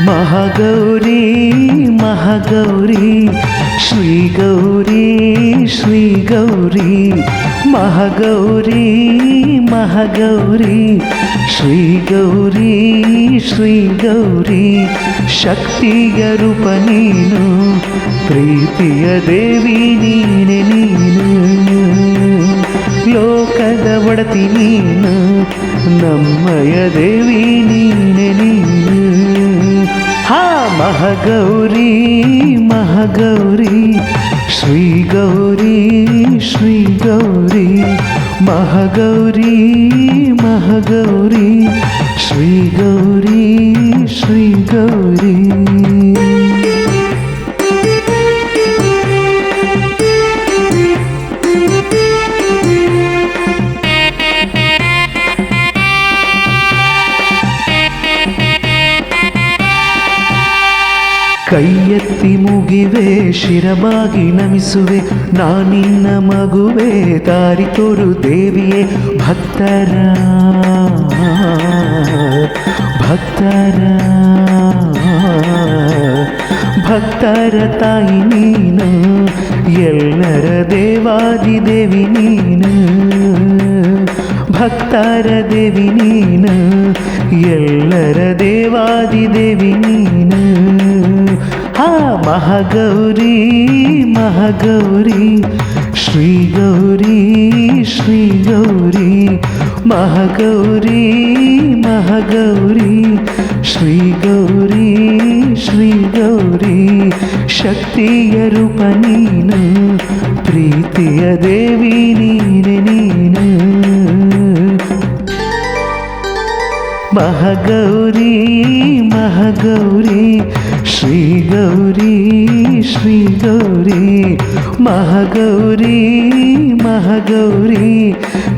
ಮಹಾಗೌರಿ ಮಹಾಗೌರಿ ಶ್ರೀ ಗೌರಿ ಶ್ರೀ ಗೌರಿ ಮಹಾಗೌರಿ ಮಹಾಗೌರಿ ಶ್ರೀ ಗೌರಿ ಶ್ರೀ ಗೌರಿ ಶಕ್ತಿಯ ರೂಪ ನೀನು ಪ್ರೀತಿಯ ದೇವಿ ನೀನೆ ನೀನು ಲೋಕದ ಒಡತಿ ನೀನು ನಮ್ಮಯ ದೇವಿ ನೀನೆ ನೀನು ಹಾ ಮಹಾಗೌರಿ ಮಹಾಗೌರಿ ಶ್ರೀ ಗೌರಿ ಶ್ರೀ ಗೌರಿ ಮಹಾಗೌರಿ ಮಹಾಗೌರಿ ಶ್ರೀ ಗೌರಿ ಶ್ರೀ ಗೌರಿ ಕೈ ಎತ್ತಿ ಮುಗಿವೆ ಶಿರಬಾಗಿ ನಮಿಸುವೆ ನಾನಿನ್ನ ಮಗುವೆ ದಾರಿ ತೋರು ದೇವಿಯೇ ಭಕ್ತರ ಭಕ್ತರ ಭಕ್ತರ ತಾಯಿ ನೀನು ಎಲ್ಲರ ದೇವಾದಿ ದೇವಿ ನೀನು ಭಕ್ತರ ದೇವಿ ನೀನು ಎಲ್ಲರ ದೇವಾದಿ ದೇವಿ ನೀನು ಹಾ ಮಹಾಗೌರಿ ಮಹಾಗೌರಿ ಶ್ರೀ ಗೌರಿ ಶ್ರೀ ಗೌರಿ ಮಹಾಗೌರಿ ಮಹಾಗೌರಿ ಶ್ರೀ ಗೌರಿ ಶ್ರೀ ಗೌರಿ ಶಕ್ತಿಯ ರೂಪ ನೀನು ಪ್ರೀತಿಯ ದೇವಿ ನೀನೆ ನೀನು ಮಹಾಗೌರಿ ಮಹಾಗೌರಿ ಶ್ರೀ ಗೌರಿ ಶ್ರೀ ಗೌರಿ ಮಹಾಗೌರಿ ಮಹಾಗೌರಿ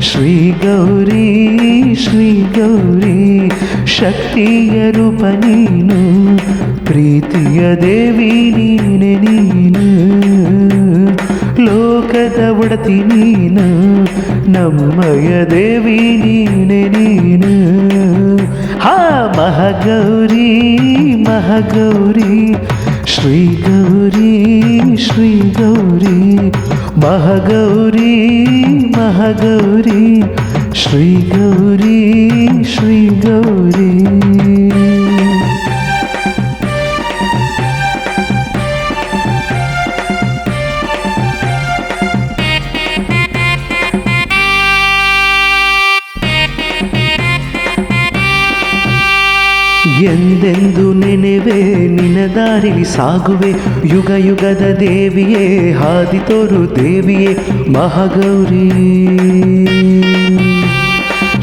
ಶ್ರೀ ಗೌರಿ ಶ್ರೀ ಗೌರಿ ಶಕ್ತಿಯ ರೂಪ ನೀನು ಪ್ರೀತಿಯ ದೇವಿ ನೀನೆ ನೀನು ಲೋಕದ ಒಡತಿ ನೀನು ನಮ್ಮಯ ದೇವಿ ನೀನೆ ನೀನು ಹಾ ಮಹಾಗೌರಿ ಮಹಾಗೌರಿ ಶ್ರೀ ಗೌರಿ ಶ್ರೀ ಗೌರಿ ಮಹಾಗೌರಿ ಮಹಾಗೌರಿ ಶ್ರೀ ಗೌರಿ ಶ್ರೀ ಗೌರಿ ಎಂದೆಂದು ನೆನೆವೆ ನಿನ್ನ ದಾರಿಲಿ ಸಾಗುವೆ ಯುಗ ಯುಗದ ದೇವಿಯೇ ಹಾದಿ ತೋರು ದೇವಿಯೇ ಮಹಾಗೌರಿ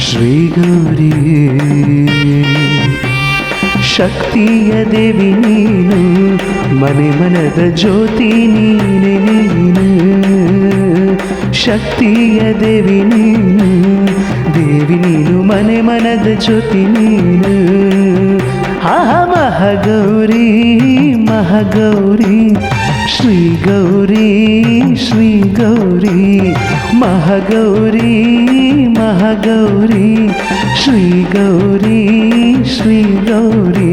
ಶ್ರೀ ಗೌರಿ ಶಕ್ತಿಯ ದೇವಿ ನೀನು ಮನೆ ಮನದ ಜ್ಯೋತಿ ನೀನೆ ನೀನು ಶಕ್ತಿಯ ದೇವಿ ನೀನು ದೇವಿ ನೀನು ಮನೆ ಮನದ ಜ್ಯೋತಿ ನೀನು ಹಾ ಮಹಾಗೌರಿ ಮಹಾಗೌರಿ ಶ್ರೀ ಗೌರಿ ಶ್ರೀ ಗೌರಿ ಮಹಾಗೌರಿ ಮಹಾಗೌರಿ ಶ್ರೀ ಗೌರಿ ಶ್ರೀ ಗೌರಿ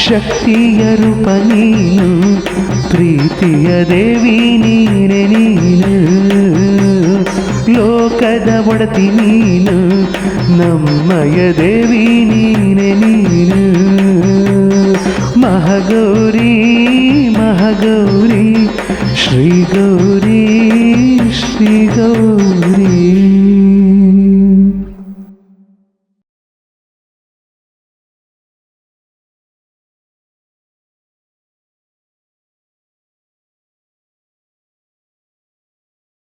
ಶಕ್ತಿಯ ರೂಪ ನೀನು ಪ್ರೀತಿಯ ದೇವಿ ನೀನೆ ನೀನು ಲೋಕದ ಒಡತಿ ನೀನು ನಮ್ಮಯ ದೇವಿ ನೀನೆ ನೀನು ಮಹಾಗೌರಿ ಮಹಾಗೌರಿ ಶ್ರೀ ಗೌರಿ ಶ್ರೀ ಗೌರಿ